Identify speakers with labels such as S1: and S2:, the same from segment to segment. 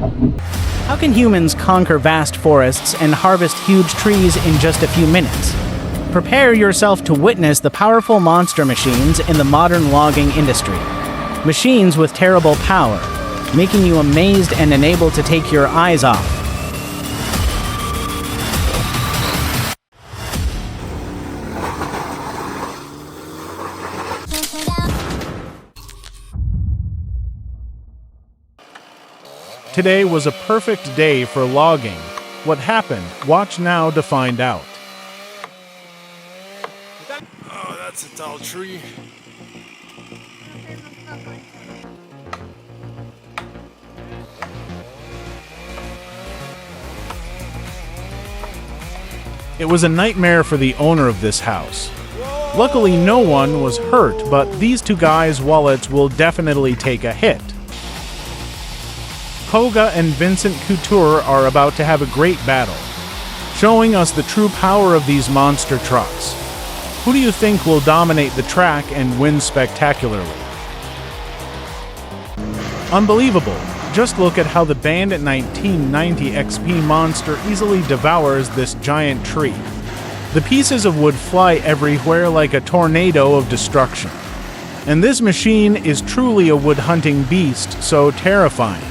S1: How can humans conquer vast forests and harvest huge trees in just a few minutes? Prepare yourself to witness the powerful monster machines in the modern logging industry. Machines with terrible power, making you amazed and unable to take your eyes off.
S2: Today was a perfect day for logging. What happened? Watch now to find out.
S3: Oh, that's a tall tree.
S2: It was a nightmare for the owner of this house. Luckily, no one was hurt, but these two guys' wallets will definitely take a hit. Koga and Vincent Couture are about to have a great battle, showing us the true power of these monster trucks. Who do you think will dominate the track and win spectacularly? Unbelievable! Just look at how the Bandit 1990 XP monster easily devours this giant tree. The pieces of wood fly everywhere like a tornado of destruction. And this machine is truly a wood-hunting beast, so terrifying.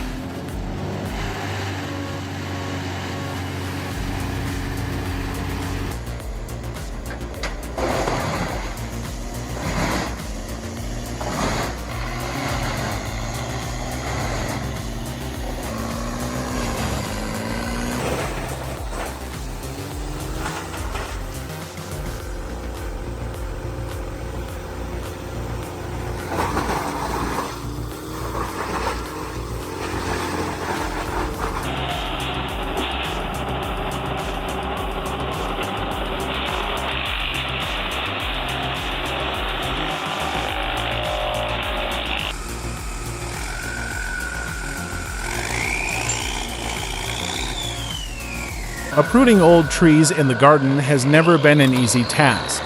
S2: Uprooting old trees in the garden has never been an easy task.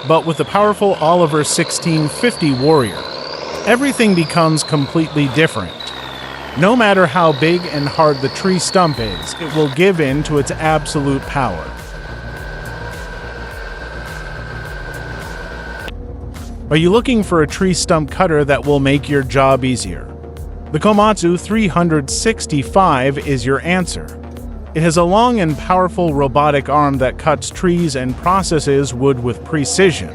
S2: But with the powerful Oliver 1650 Warrior, everything becomes completely different. No matter how big and hard the tree stump is, it will give in to its absolute power. Are you looking for a tree stump cutter that will make your job easier? The Komatsu 365 is your answer. It has a long and powerful robotic arm that cuts trees and processes wood with precision.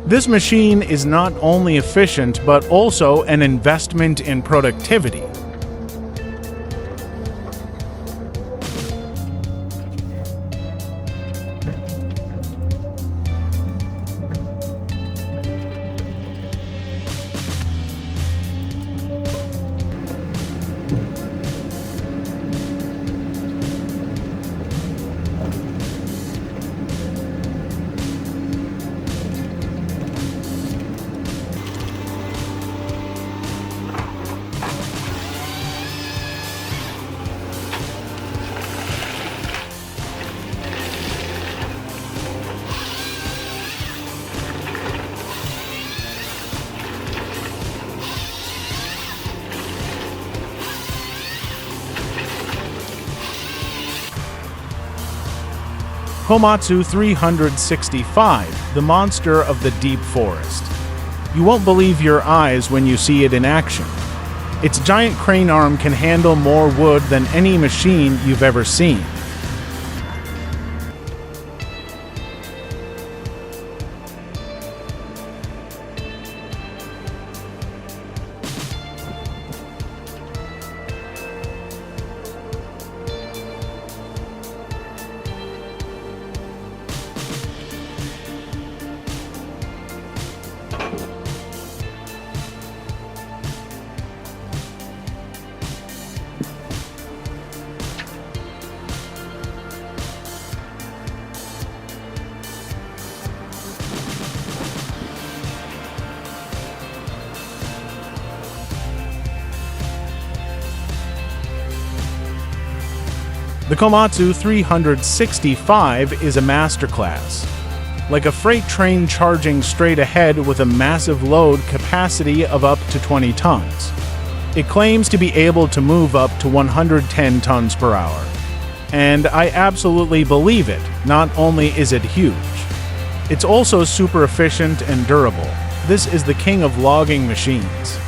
S2: This machine is not only efficient but also an investment in productivity. Komatsu 365, the monster of the deep forest. You won't believe your eyes when you see it in action. Its giant crane arm can handle more wood than any machine you've ever seen. The Komatsu 365 is a masterclass. Like a freight train charging straight ahead with a massive load capacity of up to 20 tons. It claims to be able to move up to 110 tons per hour. And I absolutely believe it. Not only is it huge, it's also super efficient and durable. This is the king of logging machines.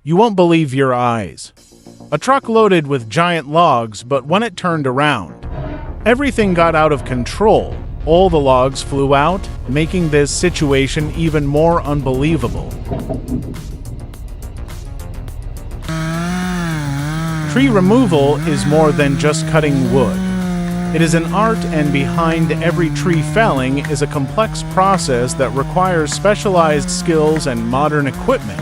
S2: You won't believe your eyes. A truck loaded with giant logs, but when it turned around, everything got out of control. All the logs flew out, making this situation even more unbelievable. Tree removal is more than just cutting wood. It is an art, and behind every tree felling is a complex process that requires specialized skills and modern equipment.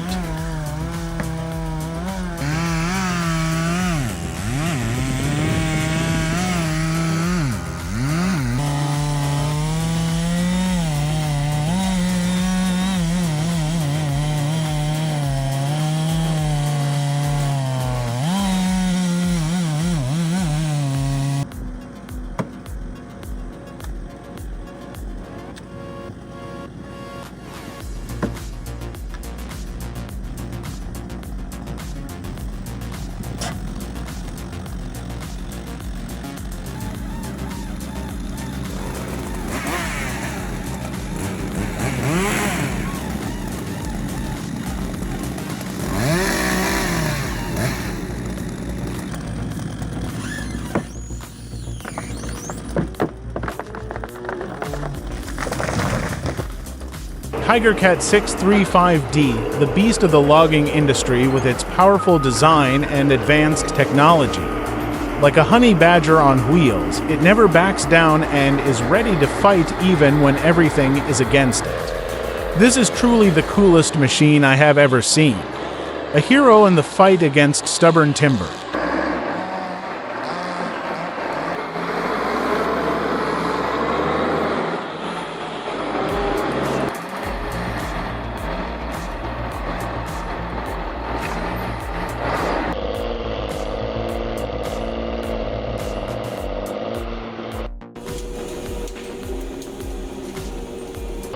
S2: Tigercat 635D, the beast of the logging industry with its powerful design and advanced technology. Like a honey badger on wheels, it never backs down and is ready to fight even when everything is against it. This is truly the coolest machine I have ever seen. A hero in the fight against stubborn timber.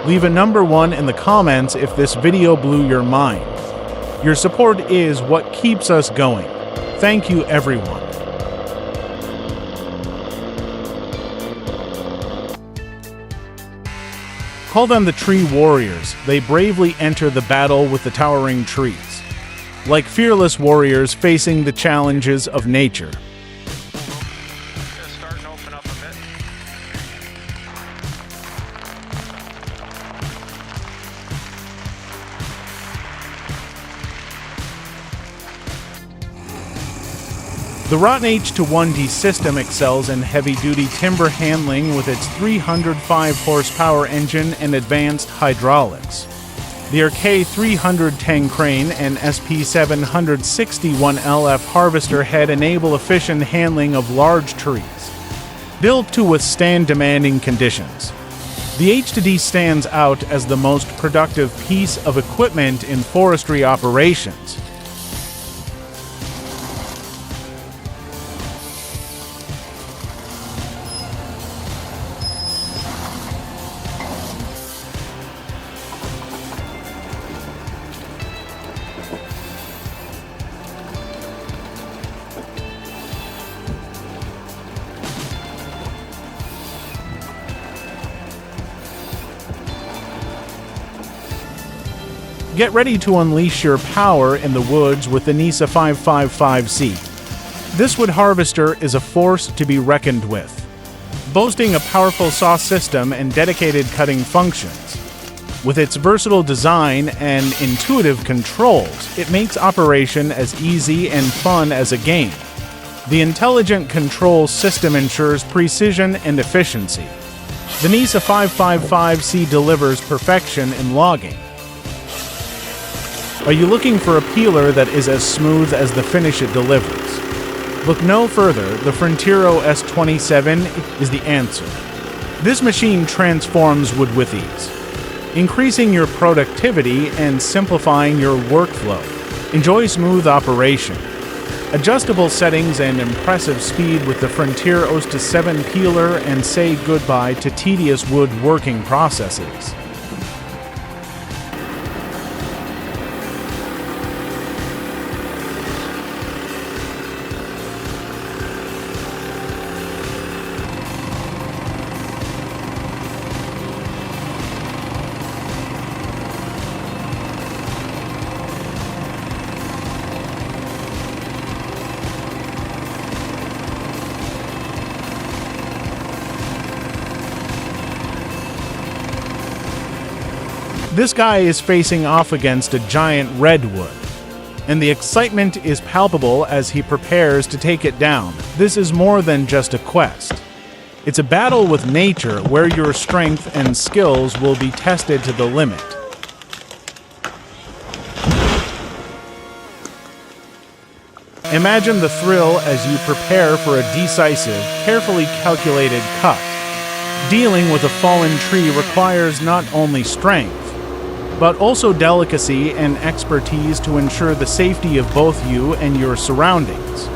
S2: Leave a number 1 in the comments if this video blew your mind. Your support is what keeps us going. Thank you, everyone. Call them the tree warriors. They bravely enter the battle with the towering trees, like fearless warriors facing the challenges of nature.
S3: Starting to open up a bit.
S2: The Rottne H21D system excels in heavy-duty timber handling with its 305 horsepower engine and advanced hydraulics. The RK310 crane and SP761LF harvester head enable efficient handling of large trees, built to withstand demanding conditions. The H2D stands out as the most productive piece of equipment in forestry operations. Get ready to unleash your power in the woods with the NISA 555C. This wood harvester is a force to be reckoned with, boasting a powerful saw system and dedicated cutting functions. With its versatile design and intuitive controls, it makes operation as easy and fun as a game. The intelligent control system ensures precision and efficiency. The NISA 555C delivers perfection in logging. Are you looking for a peeler that is as smooth as the finish it delivers? Look no further, the Frontiero S27 is the answer. This machine transforms wood with ease, increasing your productivity and simplifying your workflow. Enjoy smooth operation, adjustable settings, and impressive speed with the Frontier Osta 7 peeler, and say goodbye to tedious woodworking processes. This guy is facing off against a giant redwood, and the excitement is palpable as he prepares to take it down. This is more than just a quest. It's a battle with nature where your strength and skills will be tested to the limit. Imagine the thrill as you prepare for a decisive, carefully calculated cut. Dealing with a fallen tree requires not only strength, but also delicacy and expertise to ensure the safety of both you and your surroundings.